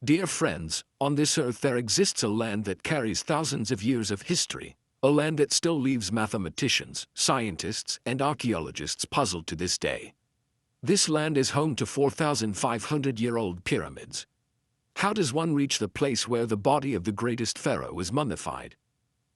Dear friends, on this earth there exists a land that carries thousands of years of history, a land that still leaves mathematicians, scientists, and archaeologists puzzled to this day. This land is home to 4,500-year-old pyramids. How does one reach the place where the body of the greatest pharaoh was mummified?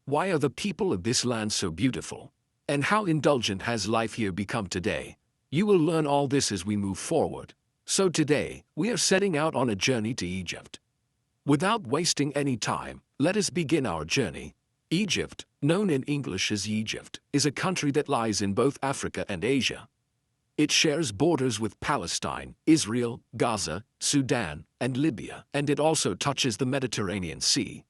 Why are the people of this land so beautiful? And how indulgent has life here become today? You will learn all this as we move forward. So today, we are setting out on a journey to Egypt. Without wasting any time, let us begin our journey. Egypt, known in English as Egypt, is a country that lies in both Africa and Asia. It shares borders with Palestine, Israel, Gaza, Sudan, and Libya, and it also touches the Mediterranean Sea.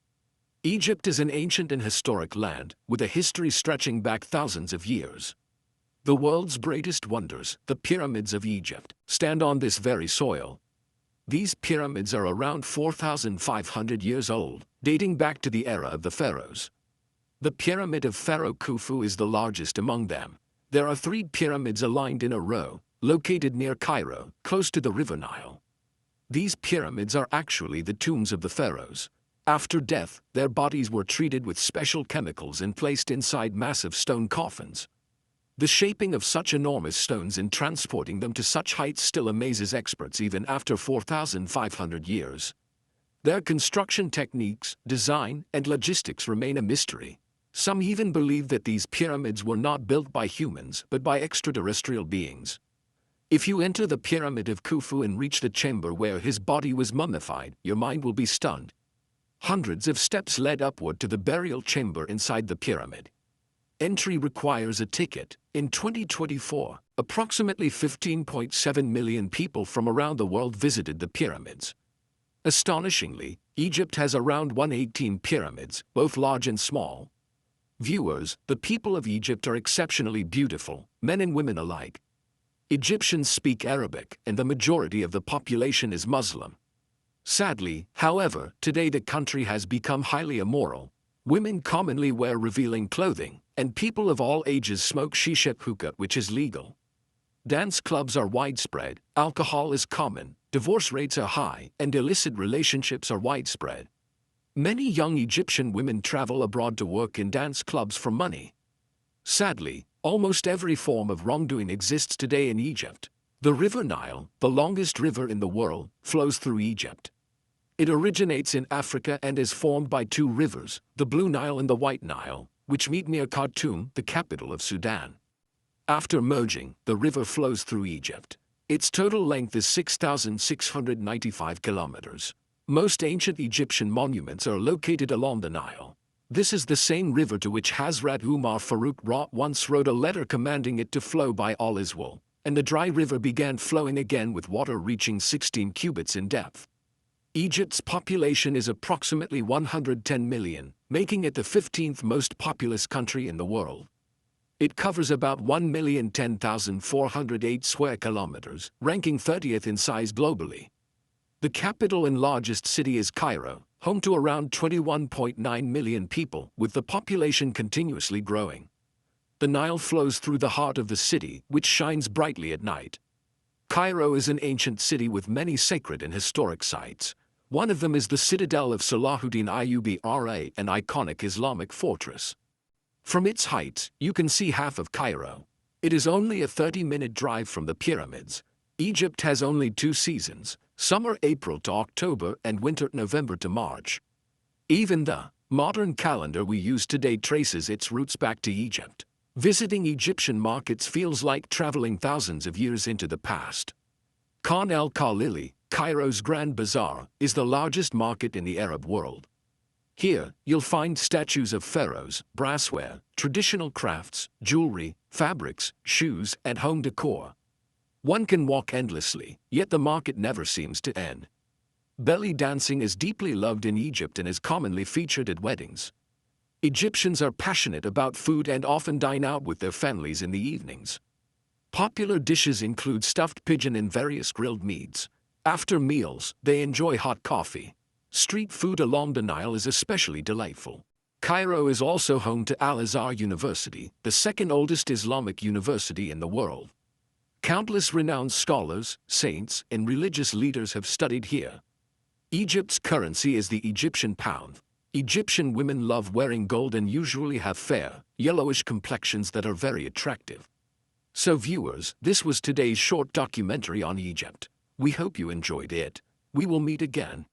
Egypt is an ancient and historic land, with a history stretching back thousands of years. The world's greatest wonders, the pyramids of Egypt, stand on this very soil. These pyramids are around 4,500 years old, dating back to the era of the pharaohs. The pyramid of Pharaoh Khufu is the largest among them. There are 3 pyramids aligned in a row, located near Cairo, close to the River Nile. These pyramids are actually the tombs of the pharaohs. After death, their bodies were treated with special chemicals and placed inside massive stone coffins. The shaping of such enormous stones and transporting them to such heights still amazes experts even after 4,500 years. Their construction techniques, design, and logistics remain a mystery. Some even believe that these pyramids were not built by humans but by extraterrestrial beings. If you enter the Pyramid of Khufu and reach the chamber where his body was mummified, your mind will be stunned. Hundreds of steps led upward to the burial chamber inside the pyramid. Entry requires a ticket. In 2024, approximately 15.7 million people from around the world visited the pyramids. Astonishingly, Egypt has around 118 pyramids, both large and small. Viewers, the people of Egypt are exceptionally beautiful, men and women alike. Egyptians speak Arabic, and the majority of the population is Muslim. Sadly, however, today the country has become highly immoral. Women commonly wear revealing clothing, and people of all ages smoke shisha hookah, which is legal. Dance clubs are widespread, alcohol is common, divorce rates are high, and illicit relationships are widespread. Many young Egyptian women travel abroad to work in dance clubs for money. Sadly, almost every form of wrongdoing exists today in Egypt. The River Nile, the longest river in the world, flows through Egypt. It originates in Africa and is formed by 2 rivers, the Blue Nile and the White Nile, which meet near Khartoum, the capital of Sudan. After merging, the river flows through Egypt. Its total length is 6,695 kilometers. Most ancient Egyptian monuments are located along the Nile. This is the same river to which Hazrat Umar Farooq once wrote a letter commanding it to flow by all is well, and the dry river began flowing again with water reaching 16 cubits in depth. Egypt's population is approximately 110 million, making it the 15th most populous country in the world. It covers about 1,010,408 square kilometers, ranking 30th in size globally. The capital and largest city is Cairo, home to around 21.9 million people, with the population continuously growing. The Nile flows through the heart of the city, which shines brightly at night. Cairo is an ancient city with many sacred and historic sites. One of them is the Citadel of Salahuddin Ayyubi, an iconic Islamic fortress. From its heights, you can see half of Cairo. It is only a 30-minute drive from the pyramids. Egypt has only 2 seasons, summer April to October and winter November to March. Even the modern calendar we use today traces its roots back to Egypt. Visiting Egyptian markets feels like traveling thousands of years into the past. Khan el-Khalili, Cairo's Grand Bazaar, is the largest market in the Arab world. Here, you'll find statues of pharaohs, brassware, traditional crafts, jewelry, fabrics, shoes, and home decor. One can walk endlessly, yet the market never seems to end. Belly dancing is deeply loved in Egypt and is commonly featured at weddings. Egyptians are passionate about food and often dine out with their families in the evenings. Popular dishes include stuffed pigeon and various grilled meats. After meals, they enjoy hot coffee. Street food along the Nile is especially delightful. Cairo is also home to Al-Azhar University, the second oldest Islamic university in the world. Countless renowned scholars, saints, and religious leaders have studied here. Egypt's currency is the Egyptian pound. Egyptian women love wearing gold and usually have fair, yellowish complexions that are very attractive. So viewers, this was today's short documentary on Egypt. We hope you enjoyed it. We will meet again.